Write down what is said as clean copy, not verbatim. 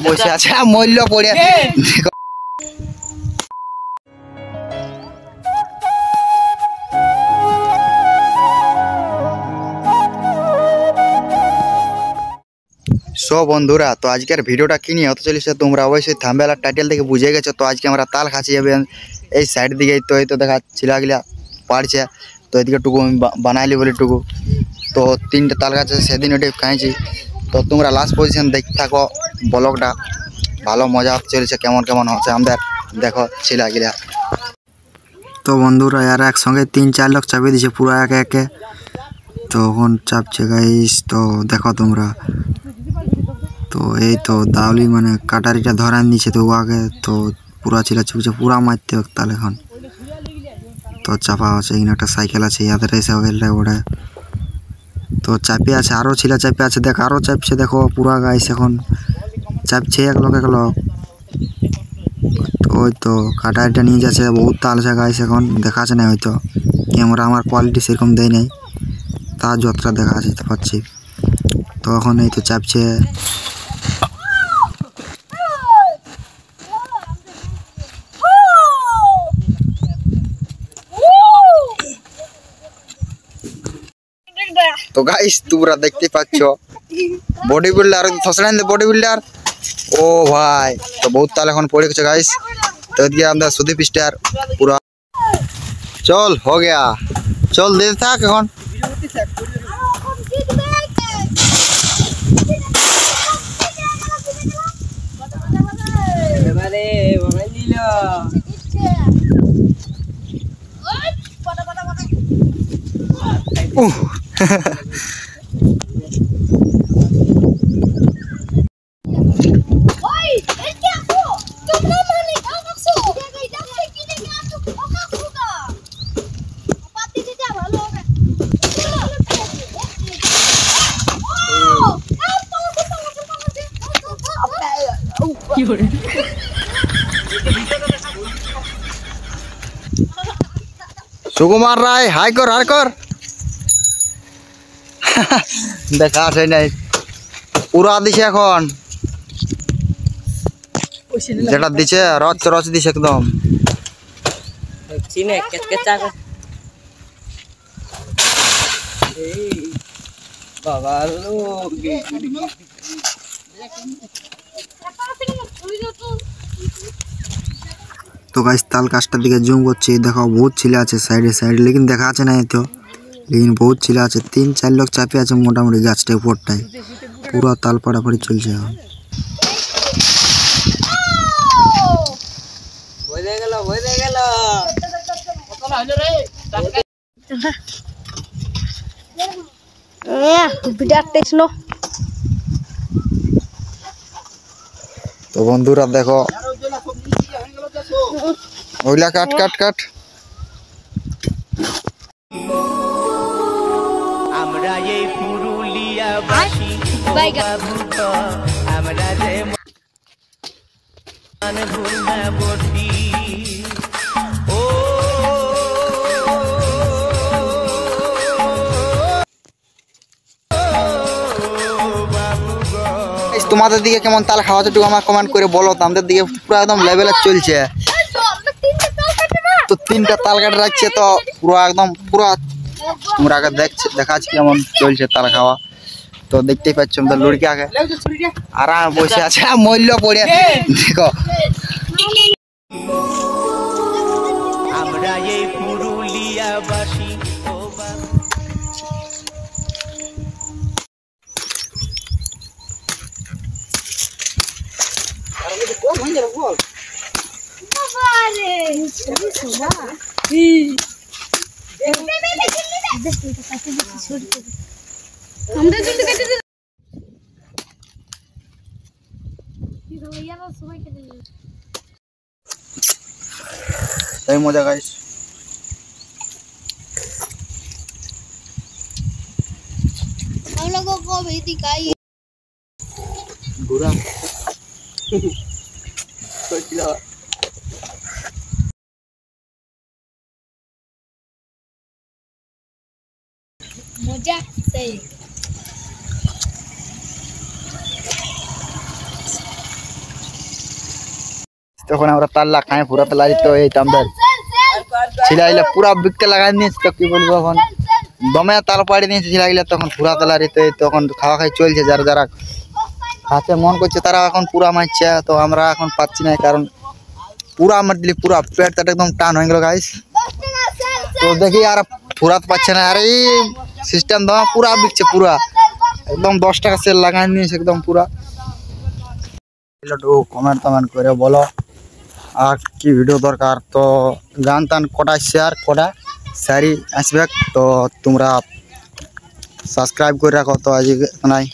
বসে আছে মূল্য পড়ে দেখো। সো বন্ধুরা, তো আজকের ভিডিওটা কি নিয়ে হতে চলেছে তোমরা অবশ্যই থাম্বনেল আর টাইটেল থেকে বুঝে গেছো। তো আজকে আমরা তাল খাচ্ছি যাবে এই সাইড দিকে, তো এই তো দেখা ছিলাগুলা পাড়ছে, তো এদিকে টুকু আমি বানাইলি বলে টুকু, তো 3টে তাল গাছ আছে সেদিন ওটাই খাইছি। তো তোমরা লাস্ট পজিশন দেখতে থাকো, ব্লগটা ভালো মজা হতে চলেছে, কেমন কেমন হচ্ছে আমাদের দেখো ছিলাগুলা। তো বন্ধুরা আর একসঙ্গে 3-4 লোক চাপিয়ে দিয়েছে পুরো একে একে, তখন চাপছে গাইস। তো দেখো তোমরা, তো এই তো দাউলি মানে কাটারিটা ধরান দিচ্ছে, তো আগে তো পুরা ছিলা চুপছে পুরা মারতে হোক তাহলে এখন তো চাপা আছে। এখানে একটা সাইকেল আছে, ইয়াদের এসে গেলে ওটা তো চাপে আছে, আরও ছিলা চাপে আছে, দেখ আরও চাপছে দেখো পুরা গাইস এখন চাপছে এক লোক। ওই তো কাটারিটা নিয়ে যাচ্ছে, বহুত তাল আছে গাইস, এখন দেখাচ্ছে না হয়তো ক্যামেরা আমার কোয়ালিটি সেরকম দেয় নাই, তার যতটা দেখা যেতে পারছি। তো এখন এই তো চাপছে, তো গাইস তোমরা দেখতে পাচ্ছ বডি বিল্ডার ফসলেন বডি বিল্ডার। ও ভাই, তো বহুত তাল এখন পড়ে গেছে গাইস। তো এদিকে আমরা সুদীপ স্টার পুরা চল हो गया, চল দে থাক এখন। সুকুমার রায় হাই কর হাই কর দেখা আছে নাই পুরা দিছে এখন, যেটা দিছে রচ রচ দিছে একদম। তো গাইস তাল গাছটার দিকে জুম করছি, দেখো বহুত ছিলে আছে সাইডে সাইডে, লেকিন দেখা আছে না তো, লেকিন বহুত ছিলে আছে, 3-4 লোক চাপে আছে মোটামুটি গাছটার উপরটায়, পুরো তাল পাড়াপাড়ি চলছে এখন। তো বন্ধুরা দেখো ওইলা কাট কাট কাট, আমরা এই পুরুলিয়াবাসী আমরা যে মানে ভুল না বটি। তোমাদের দিকে কেমন তাল খাওয়া হচ্ছে আমার কমেন্ট করে বলো, তো আমাদের দিকে পুরো একদম লেভেলে চলছে। তো 3টা তাল কাটা রাখছে, তো পুরো একদম পুরো তোমরা আগে দেখাচ্ছি কেমন চলছে তাল খাওয়া। তো দেখতেই পাচ্ছ আমাদের লুড়কি আগে আরাম বসে আছে মূল্য পড়ে দেখো। আমরা এই পুরুলিয়াবাসী সেই মজা গাইস। हम लोगों को भी दिखाई बुरा मजा सही। তখন আমরা তাল্লা খাই পুরা তালারি তো এই তামদের ছিলাইলে পুরা বিকতে লাগাই নিয়েছে তো কি বলবো এখন দমে তাল পাড়ি নিয়েছে ছিলাইলে তখন পুরা তালারিতে তখন খাওয়া খাই চলছে যারা যারা খাতে মন করছে তারা এখন পুরা মারছে তো আমরা এখন পাচ্ছি না কারণ পুরা মার দিলি পুরা পেটটা একদম টান হয়ে গেল গাইস তো দেখি আর ফুরাত পাচ্ছে না আর এই সিস্টেম দমে পুরা বিকছে পুরা একদম 10 টাকা সেল লাগাই নিয়েছে একদম পুরা কমেন্ট টমেন্ট করে বলো আর কি ভিডিও দরকার তো গান টান কটা শেয়ার কটা সারি আসবে তো তোমরা সাবস্ক্রাইব করে রাখো তো আজ নাই।